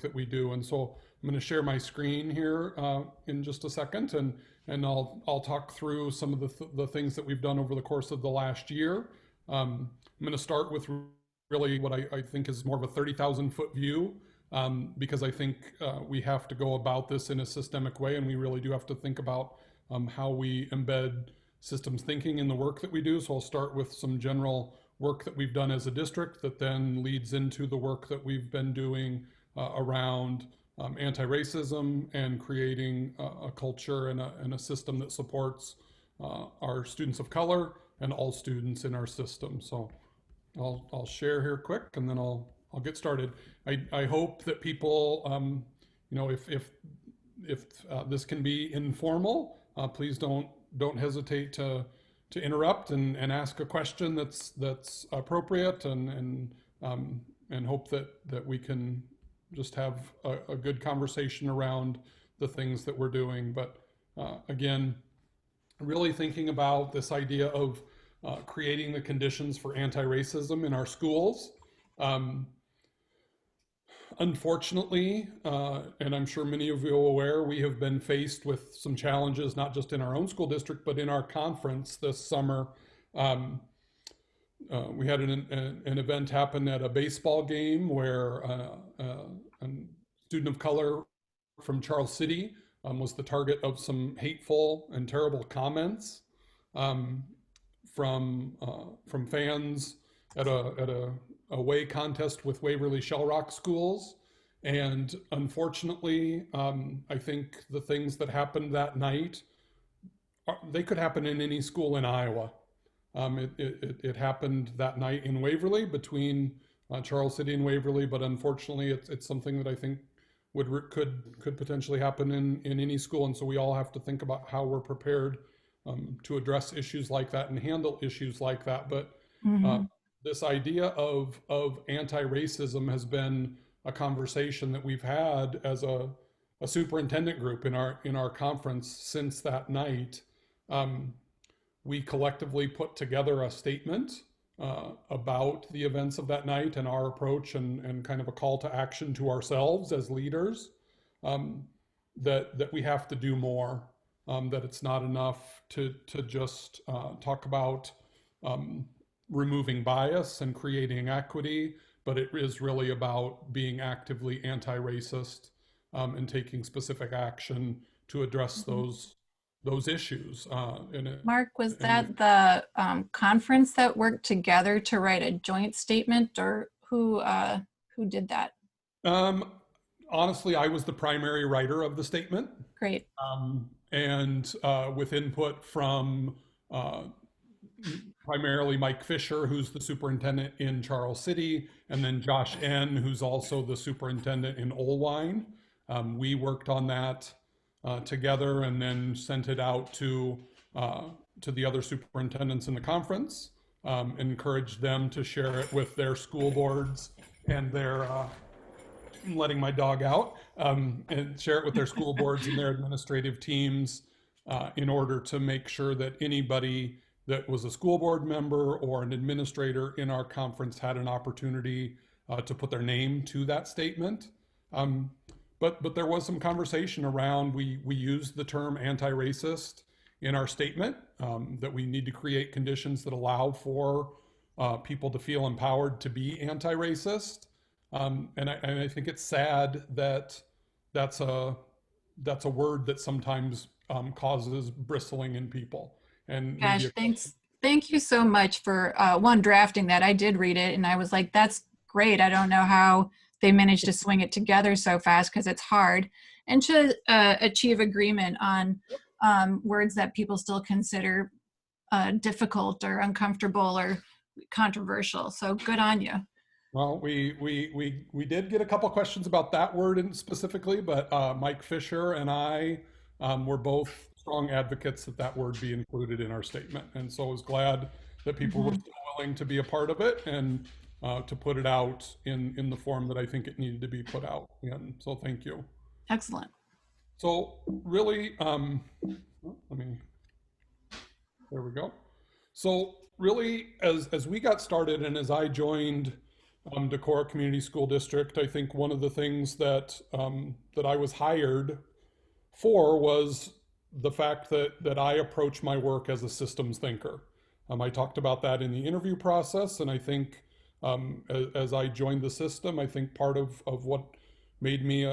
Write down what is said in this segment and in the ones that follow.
work that we do. And so I'm going to share my screen here in just a second, and I'll talk through some of the things that we've done over the course of the last year. I'm going to start with really what I think is more of a 30,000-foot view, because I think we have to go about this in a systemic way, and we really do have to think about how we embed systems thinking in the work that we do. So I'll start with some general work that we've done as a district that then leads into the work that we've been doing around anti-racism and creating a culture and a system that supports our students of color and all students in our system. So I'll share here quick, and then I'll get started. I hope that people, you know, if this can be informal, please don't hesitate to interrupt and ask a question that's appropriate, and hope that we can just have a good conversation around the things that we're doing. But again, really thinking about this idea of creating the conditions for anti-racism in our schools. Unfortunately, and I'm sure many of you are aware, we have been faced with some challenges, not just in our own school district, but in our conference this summer. We had an event happen at a baseball game where a student of color from Charles City was the target of some hateful and terrible comments from fans at a away contest with Waverly Shell Rock schools. And unfortunately, I think the things that happened that night, they could happen in any school in Iowa. It happened that night in Waverly, between Charles City and Waverly, but unfortunately it's something that I think could potentially happen in any school. And so we all have to think about how we're prepared to address issues like that and handle issues like that. But this idea of anti-racism has been a conversation that we've had as a superintendent group in our conference since that night. We collectively put together a statement about the events of that night and our approach, and kind of a call to action to ourselves as leaders, that we have to do more, that it's not enough to just talk about removing bias and creating equity, but it is really about being actively anti-racist and taking specific action to address those issues. Mark, was that the conference that worked together to write a joint statement, or who did that? Honestly, I was the primary writer of the statement. Great. And with input from primarily Mike Fisher, who's the superintendent in Charles City, and then Josh N., who's also the superintendent in Olwine. We worked on that together, and then sent it out to the other superintendents in the conference, encouraged them to share it with their school boards and their, I'm letting my dog out, and share it with their school boards and their administrative teams in order to make sure that anybody that was a school board member or an administrator in our conference had an opportunity to put their name to that statement. But there was some conversation around, we used the term anti-racist in our statement, that we need to create conditions that allow for people to feel empowered to be anti-racist. And I think it's sad that that's a word that sometimes causes bristling in people. And gosh, thank you so much for one, drafting that. I did read it and I was like, that's great. I don't know how they managed to swing it together so fast, because it's hard, and to achieve agreement on words that people still consider difficult or uncomfortable or controversial. So good on you. Well, we did get a couple questions about that word specifically, but Mike Fisher and I were both strong advocates that word be included in our statement. And so I was glad that people were still willing to be a part of it and to put it out in the form that I think it needed to be put out in. So thank you. Excellent. So really, there we go. So really, as we got started and as I joined Decorah Community School District. I think one of the things that I was hired for was the fact that I approach my work as a systems thinker. I talked about that in the interview process, and I think as I joined the system, I think part of what made me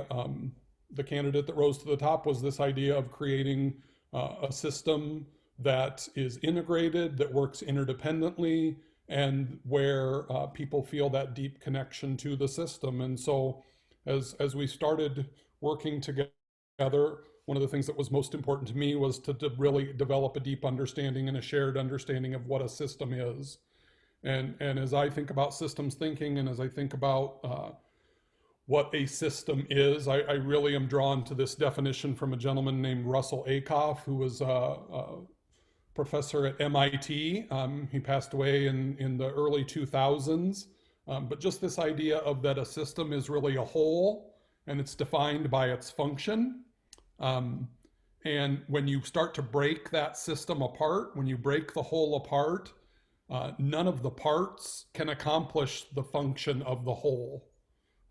the candidate that rose to the top was this idea of creating a system that is integrated, that works interdependently, and where people feel that deep connection to the system. And so as we started working together, one of the things that was most important to me was to really develop a deep understanding and a shared understanding of what a system is. And as I think about systems thinking, and as I think about what a system is, I really am drawn to this definition from a gentleman named Russell Ackoff, who was a professor at MIT. He passed away in the early 2000s. But just this idea of that a system is really a whole, and it's defined by its function. And when you start to break that system apart, when you break the whole apart, none of the parts can accomplish the function of the whole.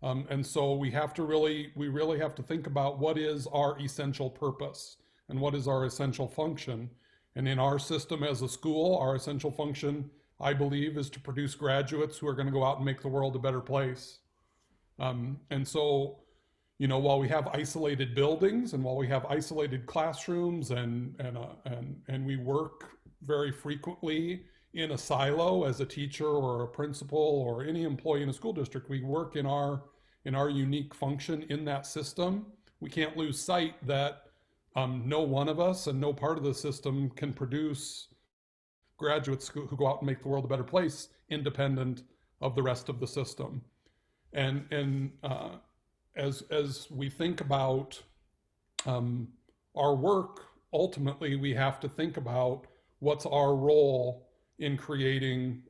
And so we really have to think about what is our essential purpose and what is our essential function. And in our system as a school, our essential function, I believe, is to produce graduates who are going to go out and make the world a better place. And so, while we have isolated buildings and while we have isolated classrooms and we work very frequently in a silo as a teacher or a principal or any employee in a school district, we work in our unique function in that system. We can't lose sight that no one of us and no part of the system can produce graduates who go out and make the world a better place independent of the rest of the system. And as we think about our work, ultimately we have to think about what's our role in creating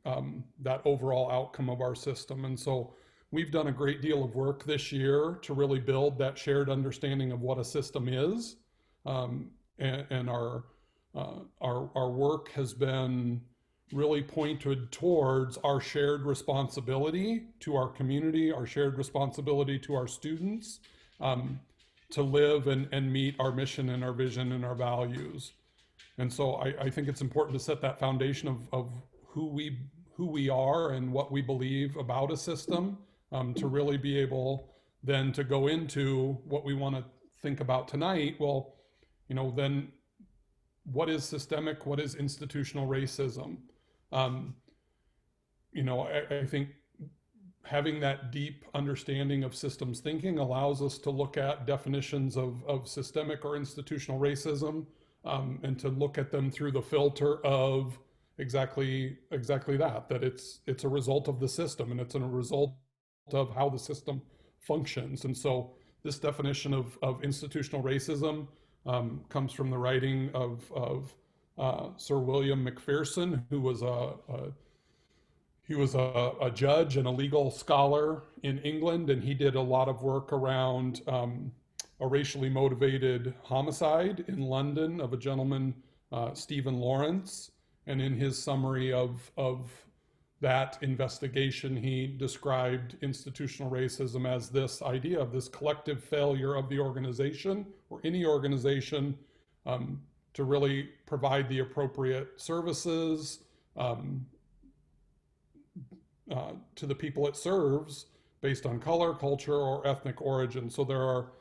that overall outcome of our system. And so we've done a great deal of work this year to really build that shared understanding of what a system is. And our work has been really pointed towards our shared responsibility to our community, our shared responsibility to our students, to live and meet our mission and our vision and our values. And so I think it's important to set that foundation of who we are and what we believe about a system, to really be able then to go into what we want to think about tonight. Well, then what is systemic? What is institutional racism? I think having that deep understanding of systems thinking allows us to look at definitions of systemic or institutional racism, and to look at them through the filter of exactly that it's a result of the system, and it's a result of how the system functions. And so this definition of institutional racism comes from the writing of Sir William McPherson, who was a judge and a legal scholar in England, and he did a lot of work around a racially motivated homicide in London of a gentleman, Stephen Lawrence. And in his summary of that investigation, he described institutional racism as this idea of this collective failure of the organization or any organization to really provide the appropriate services to the people it serves based on color, culture, or ethnic origin. So there are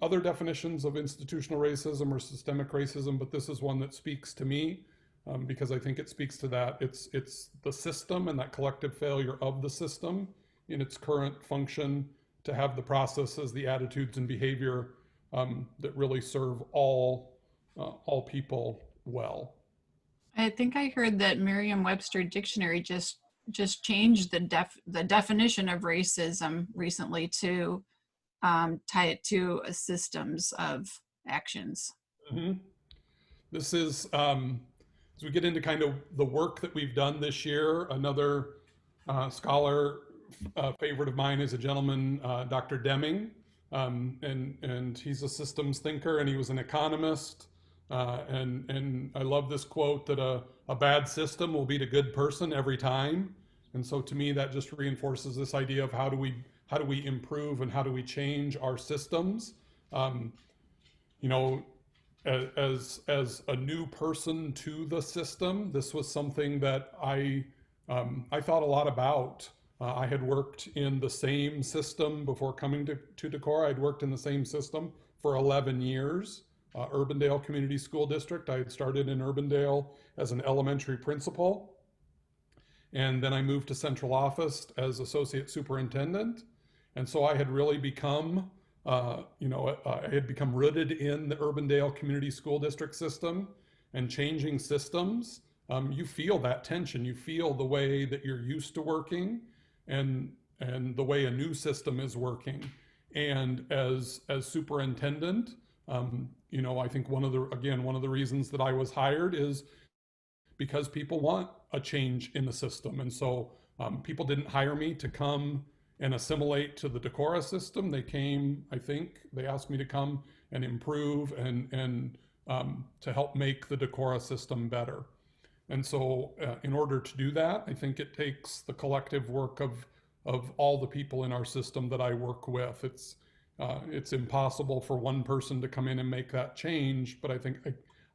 other definitions of institutional racism or systemic racism, but this is one that speaks to me. Because I think it speaks to that. It's the system and that collective failure of the system in its current function to have the processes, the attitudes and behavior that really serve all people well. I think I heard that Merriam-Webster dictionary just changed the definition of racism recently to tie it to systems of actions. Mm-hmm. This is as we get into kind of the work that we've done this year. Another scholar favorite of mine is a gentleman, Dr. Deming, and he's a systems thinker, and he was an economist. And I love this quote that a bad system will beat a good person every time. And so to me, that just reinforces this idea of how do we improve and how do we change our systems. Um, you know, as a new person to the system, this was something that I thought a lot about. I had worked in the same system before coming to Decorah. I'd worked in the same system for 11 years. Urbandale Community School District. I had started in Urbandale as an elementary principal. And then I moved to central office as associate superintendent. And so I had really become, I had become rooted in the Urbandale Community School District system, and changing systems. You feel that tension. You feel the way that you're used to working and the way a new system is working. And as superintendent, I think one of the reasons that I was hired is because people want a change in the system. And so people didn't hire me to come and assimilate to the Decorah system. They came, I think, they asked me to come and improve and to help make the Decorah system better. And so in order to do that, I think it takes the collective work of all the people in our system that I work with. It's impossible for one person to come in and make that change, but I think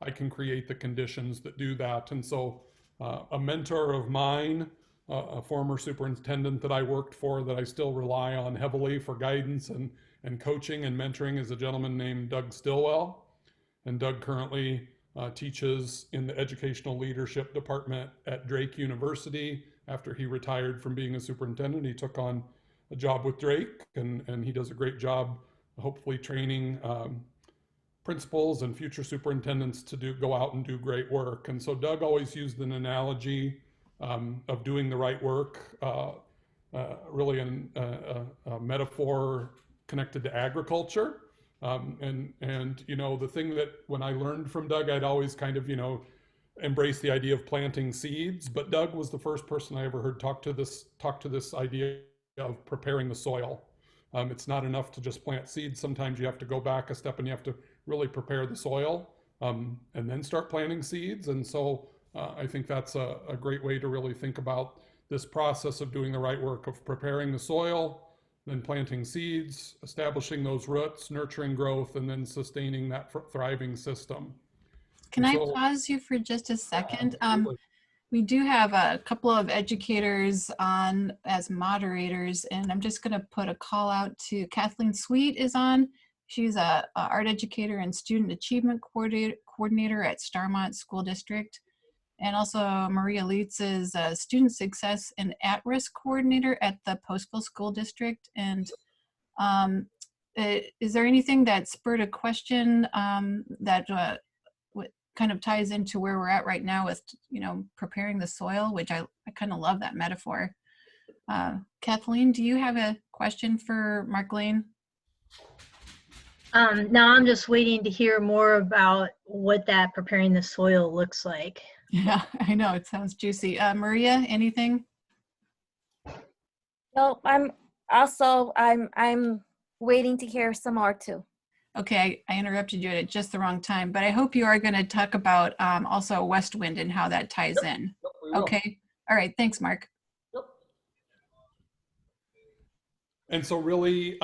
I can create the conditions that do that. And so a mentor of mine, a former superintendent that I worked for that I still rely on heavily for guidance and coaching and mentoring, is a gentleman named Doug Stillwell. And Doug currently teaches in the educational leadership department at Drake University. After he retired from being a superintendent, he took on a job with Drake, and he does a great job, hopefully training principals and future superintendents to go out and do great work. And so Doug always used an analogy of doing the right work, really a metaphor connected to agriculture. The thing that when I learned from Doug, I'd always kind of, embrace the idea of planting seeds. But Doug was the first person I ever heard talk to this idea of preparing the soil. It's not enough to just plant seeds. Sometimes you have to go back a step and you have to really prepare the soil and then start planting seeds. And so I think that's a great way to really think about this process of doing the right work of preparing the soil, then planting seeds, establishing those roots, nurturing growth, and then sustaining that thriving system. Can I pause you for just a second? We do have a couple of educators on as moderators, and I'm just going to put a call out to Kathleen Sweet is on. She's a art educator and student achievement coordinator at Starmont School District. And also Maria Lutz is a student success and at-risk coordinator at the Postville School District. And is there anything that spurred a question that kind of ties into where we're at right now with, preparing the soil, which I kind of love that metaphor. Kathleen, do you have a question for Mark Lane? Now I'm just waiting to hear more about what that preparing the soil looks like. Yeah, I know, it sounds juicy. Maria, anything? No, I'm waiting to hear some more too. Okay, I interrupted you at just the wrong time, but I hope you are going to talk about also West Wind and how that ties in. Okay, all right, thanks, Mark. And so really,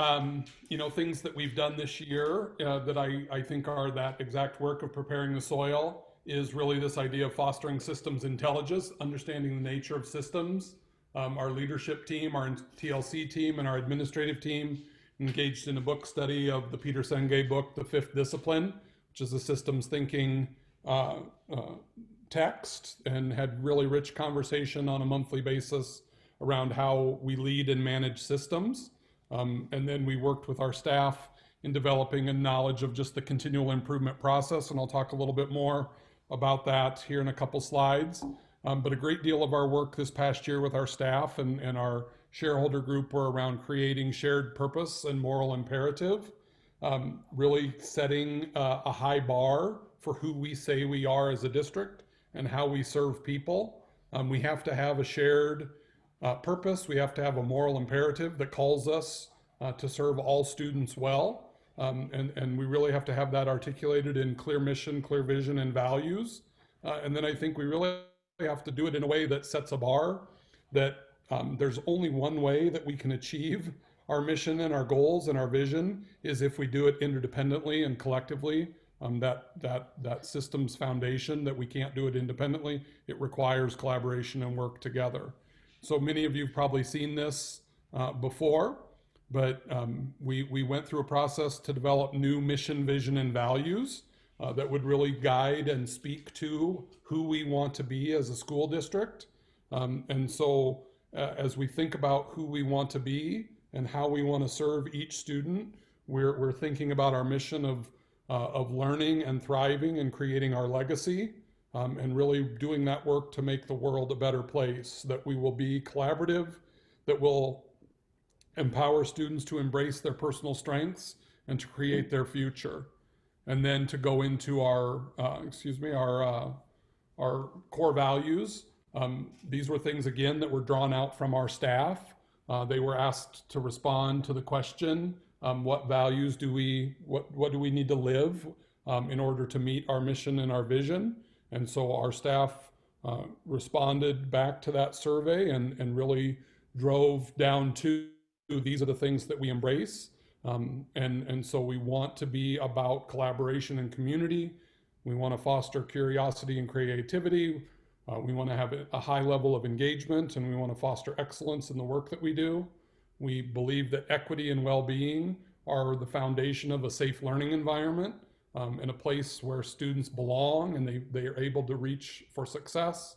things that we've done this year that I think are that exact work of preparing the soil is really this idea of fostering systems intelligence, understanding the nature of systems. Our leadership team, our TLC team, and our administrative team engaged in a book study of the Peter Senge book, The Fifth Discipline, which is a systems thinking text, and had really rich conversation on a monthly basis around how we lead and manage systems. And then we worked with our staff in developing a knowledge of just the continual improvement process, and I'll talk a little bit more about that here in a couple slides. But a great deal of our work this past year with our staff and our shareholder group were around creating shared purpose and moral imperative, really setting a high bar for who we say we are as a district and how we serve people. We have to have a shared purpose. We have to have a moral imperative that calls us to serve all students well. And we really have to have that articulated in clear mission, clear vision, and values. And then I think we really have to do it in a way that sets a bar that there's only one way that we can achieve our mission and our goals and our vision is if we do it interdependently and collectively. That systems foundation, that we can't do it independently, it requires collaboration and work together. So many of you have probably seen this before, but we went through a process to develop new mission, vision, and values that would really guide and speak to who we want to be as a school district. And so as we think about who we want to be and how we want to serve each student, we're thinking about our mission of learning and thriving and creating our legacy, and really doing that work to make the world a better place, that we will be collaborative, that will empower students to embrace their personal strengths and to create their future. And then to go into our core values. These were things, again, that were drawn out from our staff. They were asked to respond to the question, what values do we need to live in order to meet our mission and our vision? And so our staff responded back to that survey and really drove down to these are the things that we embrace. And so we want to be about collaboration and community. We want to foster curiosity and creativity. We want to have a high level of engagement, and we want to foster excellence in the work that we do. We believe that equity and well-being are the foundation of a safe learning environment, and a place where students belong and they are able to reach for success.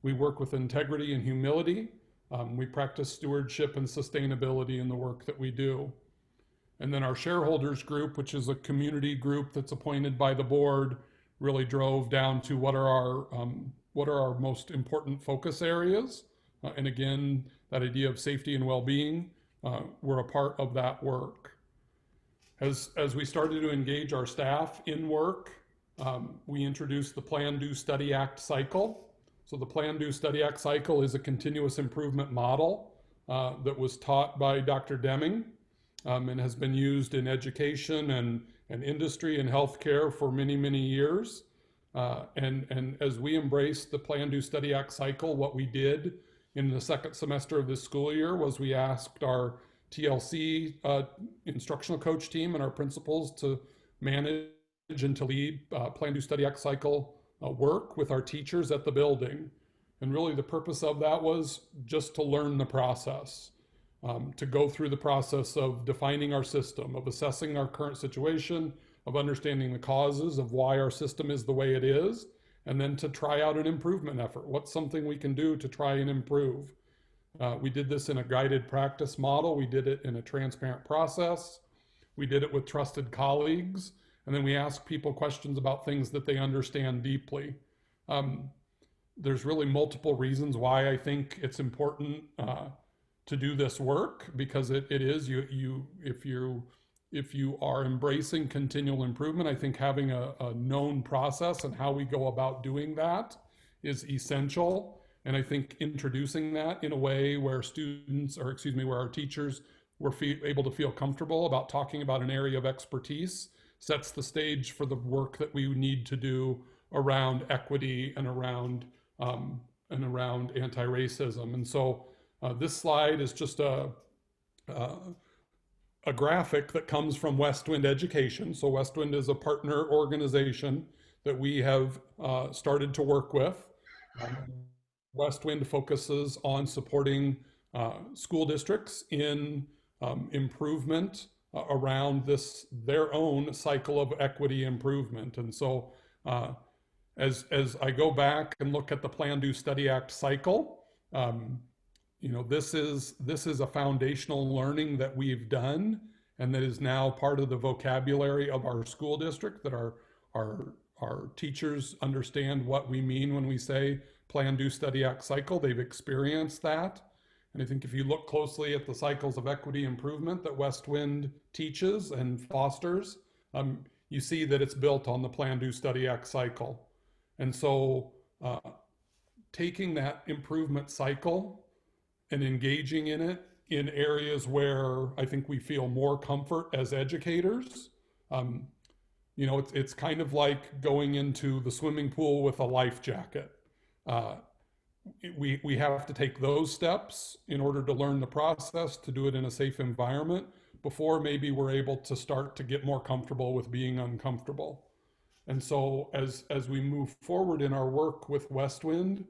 We work with integrity and humility. We practice stewardship and sustainability in the work that we do. And then our shareholders group, which is a community group that's appointed by the board, really drove down to what are our most important focus areas. And again, that idea of safety and well-being, we're a part of that work. As we started to engage our staff in work, we introduced the Plan, Do, Study, Act cycle. So the Plan, Do, Study, Act cycle is a continuous improvement model that was taught by Dr. Deming, and has been used in education and industry and healthcare for many, many years. And as we embraced the Plan, Do, Study, Act cycle, what we did in the second semester of this school year was we asked our TLC instructional coach team and our principals to manage and to lead Plan, Do, Study, Act cycle work with our teachers at the building. And really the purpose of that was just to learn the process, to go through the process of defining our system, of assessing our current situation, of understanding the causes of why our system is the way it is, and then to try out an improvement effort. What's something we can do to try and improve? We did this in a guided practice model. We did it in a transparent process. We did it with trusted colleagues. And then we asked people questions about things that they understand deeply. There's really multiple reasons why I think it's important to do this work, because it is, if you are embracing continual improvement, I think having a known process and how we go about doing that is essential. And I think introducing that in a way where where our teachers were able to feel comfortable about talking about an area of expertise sets the stage for the work that we need to do around equity and around anti-racism. And so this slide is just a graphic that comes from Westwind Education. So Westwind is a partner organization that we have started to work with. Westwind focuses on supporting school districts in improvement around their own cycle of equity improvement. And so as I go back and look at the Plan, Do, Study, Act cycle, this is a foundational learning that we've done and that is now part of the vocabulary of our school district, that our teachers understand what we mean when we say Plan, Do, Study, Act cycle. They've experienced that. And I think if you look closely at the cycles of equity improvement that Westwind teaches and fosters, you see that it's built on the Plan, Do, Study, Act cycle. And so taking that improvement cycle and engaging in it in areas where I think we feel more comfort as educators, it's kind of like going into the swimming pool with a life jacket. we have to take those steps in order to learn the process, to do it in a safe environment before maybe we're able to start to get more comfortable with being uncomfortable. And so as we move forward in our work with Westwind,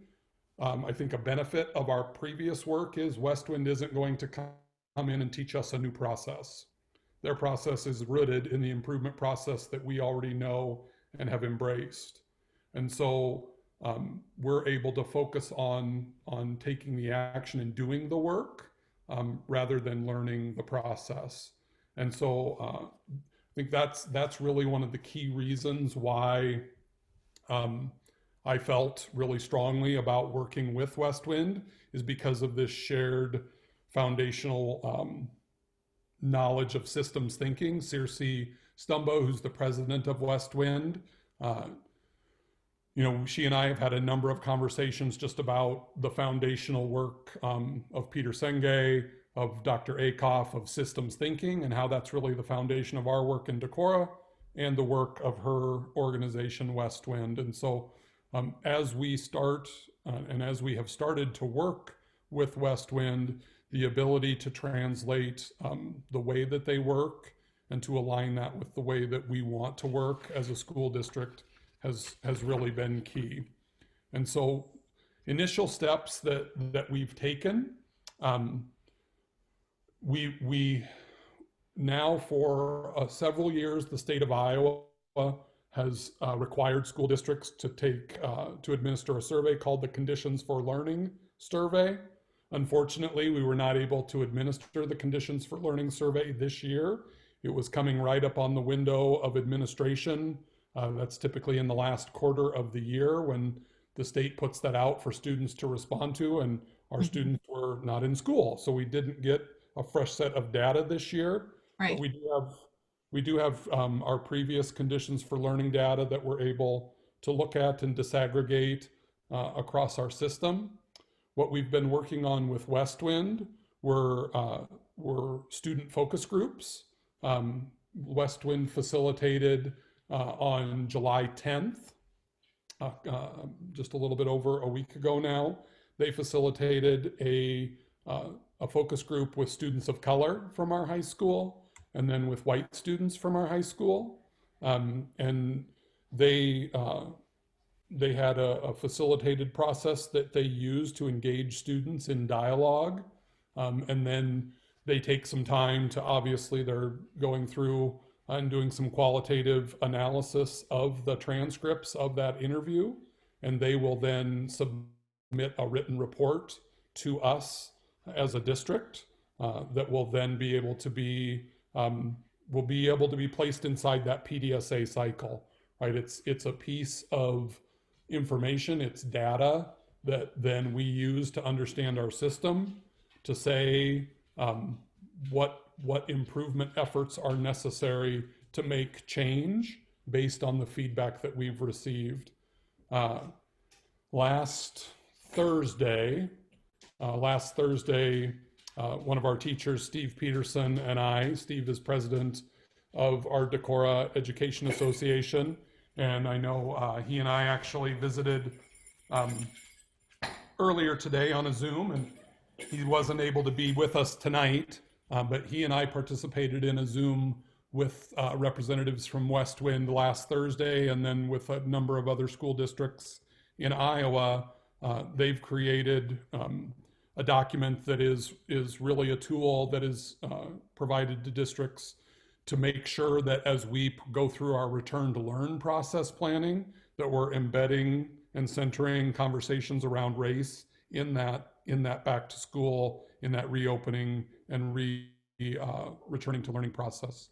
I think a benefit of our previous work is Westwind isn't going to come in and teach us a new process. Their process is rooted in the improvement process that we already know and have embraced. And so we're able to focus on taking the action and doing the work rather than learning the process. And so I think that's really one of the key reasons why I felt really strongly about working with Westwind, is because of this shared foundational knowledge of systems thinking. Circe Stumbo, who's the president of Westwind, she and I have had a number of conversations just about the foundational work of Peter Senge, of Dr. Akoff, of systems thinking, and how that's really the foundation of our work in Decorah and the work of her organization, Westwind. And so as we start and as we have started to work with Westwind, the ability to translate the way that they work and to align that with the way that we want to work as a school district has really been key. And so initial steps that we've taken, we now for several years, the state of Iowa has required school districts to administer a survey called the Conditions for Learning Survey. Unfortunately, we were not able to administer the Conditions for Learning Survey this year. It was coming right up on the window of administration. That's typically in the last quarter of the year when the state puts that out for students to respond to, and our students were not in school. So we didn't get a fresh set of data this year. Right. But we do have our previous Conditions for Learning data that we're able to look at and disaggregate across our system. What we've been working on with Westwind were student focus groups. Westwind facilitated on July 10th, just a little bit over a week ago now, they facilitated a focus group with students of color from our high school, and then with white students from our high school. And they had a facilitated process that they used to engage students in dialogue. And then they take some time to, obviously they're going through and doing some qualitative analysis of the transcripts of that interview. And they will then submit a written report to us as a district that will then be able to be placed inside that PDSA cycle, right? It's a piece of information, it's data that then we use to understand our system, to say what improvement efforts are necessary to make change based on the feedback that we've received. Last Thursday, one of our teachers, Steve Peterson, and I, Steve is president of our Decorah Education Association, and I know he and I actually visited earlier today on a Zoom, and he wasn't able to be with us tonight, but he and I participated in a Zoom with representatives from Westwind last Thursday, and then with a number of other school districts in Iowa. They've created a document that is really a tool that is provided to districts to make sure that as we go through our return to learn process planning, that we're embedding and centering conversations around race in that back to school, in that reopening and returning to learning process.